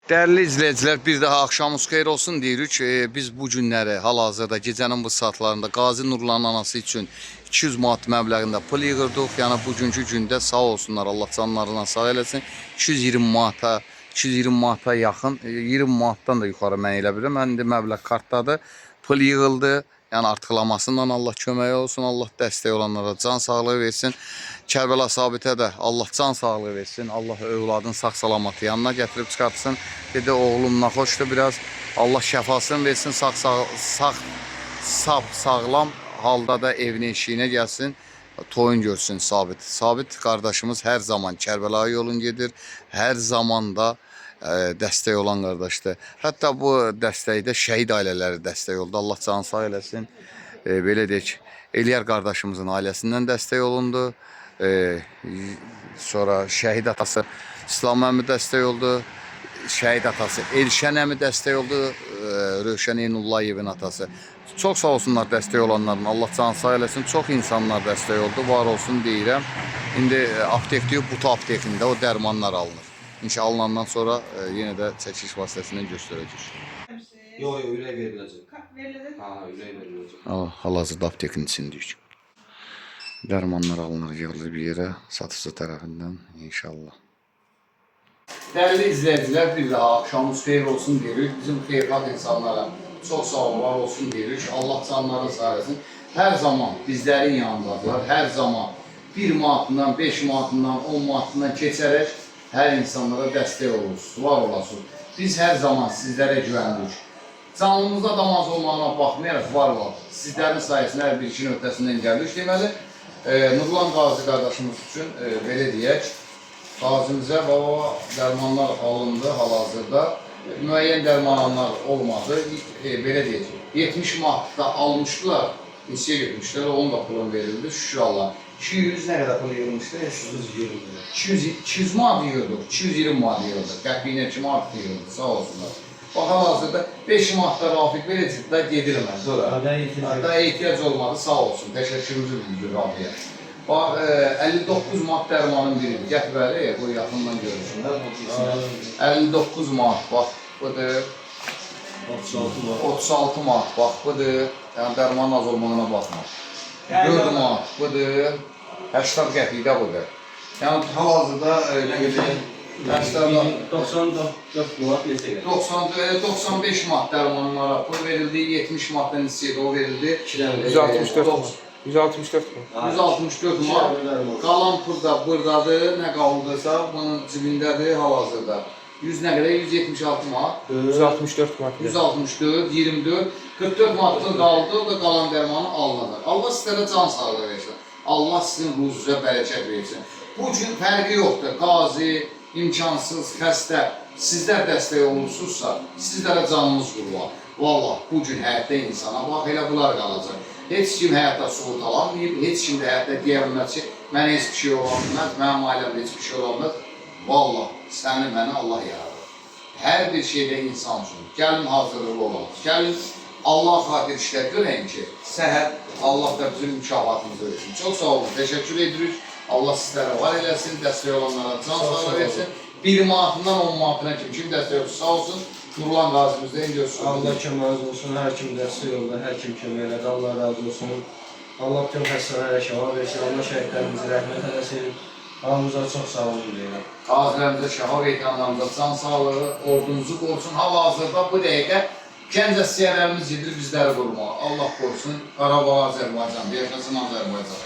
Değerli izleyiciler, bir daha akşamınız xeyir olsun deyirik. Biz bu günləri hal-hazırda gecənin bu saatlarında Qazi Nurlanın anası üçün 200 manat məbləğində pul yığırdıq. Yəni bugünkü gündə sağ olsunlar, Allah canlarından sağ eləsin. 220 manata yaxın, 20 manatdan da yuxarı mən elə bilirəm. Mən indi məbləğ kartdadır. Pul yığıldı. Yəni artıqlamasından Allah köməyi olsun, Allah dəstək olanlara can sağlığı versin. Kərbəla Sabitə də Allah can sağlığı versin. Allah övladın sağ-salamatı yanına gətirib çıxartsın. Dedi oğlum naxoşdur biraz. Allah şəfasını versin, sağlam halda da evine eşiğine gəlsin. Toyun görsün Sabit. Sabit qardaşımız hər zaman Kərbəla yolun gedir. Hər zaman da dəstək olan qardaşdır. Hətta bu dəstəkdə şəhid ailələri dəstək oldu. Allah canı sağ eləsin. Belə deyək, Eliyar qardaşımızın ailəsindən dəstək olundu. Sonra şəhid atası İslam əmi dəstək oldu. Şəhid atası Elşən əmi dəstək oldu. Rövşən Eynullayevin atası. Çox sağ olsunlar dəstək olanların. Allah canı sağ eləsin. Çox insanlar dəstək oldu. Var olsun deyirəm. İndi aptekdə, buta aptekində o dərmanlar alınır. İnşallah alınandan sonra yenə də çəkiliş vasitəsindən göstərəcək. Yok öyle verilecek. Ha öyle verilecek. Hal-hazırda aptekin içindəyik. Dərmanlar alınır, yığılır bir yerə satıcı tərəfindən inşallah. Değerli izleyiciler, bir daha akşamınız xeyir olsun deyirik. Bizim xeyirxah insanlara çok sağ olun, var olsun deyirik. Allah canları sağ etsin. Her zaman bizlerin yanındadılar. Her zaman 1 manatından, 5 manatından, 10 manatından keçərək her insanlara dəstək olursunuz, var olasınız. Biz her zaman sizlere güvəndik. Canlımızda damaz olmağına baxmayaraq var var. Sizlerin sayesinde her bir işin ötəsindən gəldik deməli. Nurlan Qazi qardaşımız üçün belə deyək. Qazimizə baba dərmanlar alındı hal-hazırda. Müəyyən dərman alanlar olmadı. Belə deyək, 70 manatda almışdılar. Neçəyə götürmüşlər, onun da pulun verildi. Şükür Allah. 200 nə qədər pul yığılmışdı? 200 manat yığırdıq, 220 manat yığırdıq. Qəpiyinə 2 manat yığırdıq, sağ olsunlar. Bax hal-hazırda 5 manatda Rafiq verəcəkdə gedirəm mən sonra. Daha ehtiyac olmadı, sağ olsun. Təşəkkürümüzü bildirir Rafiqə. Bax 59 manat dərmanın biridir. Gətirəli, bu yaxından görürsünlər. 59 manat, bax budur. 36 manat, bax budur. Yəni dərmanın az olmağına baxma. 4 manat budur. 80 qəpikdə budur. Yəni hal-hazırda nə qədər? 94 manat neçə qədər? 95 manat dərmanlara pul verildi, 70 manatdan hissiyyə o verildi. 164 manat. 164 manat. 164 manat. Qalan pul da buradadır, nə qaldısa bunun cibindədir hal-hazırda. 100 nə qədər? 176 manat. 164 manat. 164, 24, 44 manatdan qaldı, o da qalan dərmanı alınacaq. Allah sizlərə can sağlığı versin. Allah sizin ruzunuza bərəkət versin. Bu gün fərqi yoxdur. Qazi, imkansız, xəstə, sizlər dəstək olursunuzsa, sizlərə canınız qurban. Vallahi bu gün həyatda insana bax, elə bunlar qalacaq. Heç kim həyatda soğut alamayıb, heç kim də həyatda deyə bilməz ki, mənə heç bir şey olamaz, mənim ailəmdə heç bir şey olamaz. Vallahi səni, məni Allah yaradır. Hər bir şeydə insan üçün. Gəlin hazırlıqlı olalım. Gəlin Allah xatir işlər görəyin ki, səhər Allah da bizim mükafatımızı versin. Çox sağ olun, təşəkkür edirik. Allah sizlərə var eləsin, dəstək olanlara can sağlığı versin. 1 manatından 10 manatına kim dəstək olsun, sağ olsun. Nurlan Qazimizdən görsün. Allah köməyiniz olsun, hər kim dəstək oldu, hər kim kömək elədi, Allah razı olsun. Allah tüm xəstələrə şəfa versin, Allah şəhidlərimizi rəhmət eləsin. Hamımıza çox sağ olun deyirəm. Qazilərimizə şəfa vetanlarımıza can sağlığı, ordunuzu qorusun. Hal-hazırda bu dəqiqə gənc əsgərlərimiz gedir bizləri qorumağa. Allah qorusun. Qarabağ, Azərbaycan, yaşasın Azərbaycan.